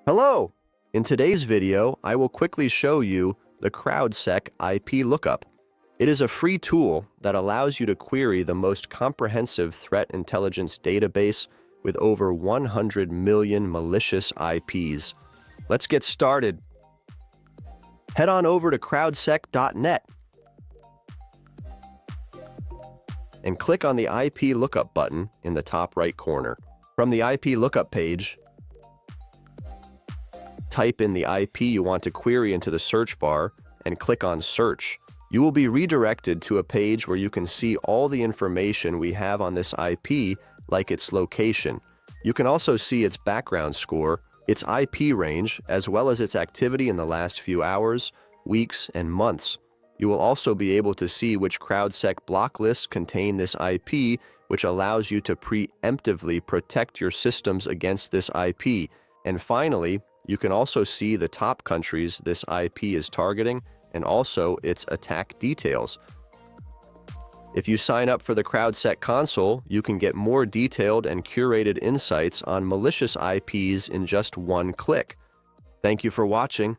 Hello! In today's video, I will quickly show you the CrowdSec IP Lookup. It is a free tool that allows you to query the most comprehensive threat intelligence database with over 100 million malicious IPs. Let's get started. Head on over to crowdsec.net and click on the IP Lookup button in the top right corner. From the IP Lookup page, type in the IP you want to query into the search bar and click on Search. You will be redirected to a page where you can see all the information we have on this IP, like its location. You can also see its background score, its IP range, as well as its activity in the last few hours, weeks, and months. You will also be able to see which CrowdSec block lists contain this IP, which allows you to preemptively protect your systems against this IP. And finally, you can also see the top countries this IP is targeting and also its attack details. If you sign up for the CrowdSec console, you can get more detailed and curated insights on malicious IPs in just one click. Thank you for watching.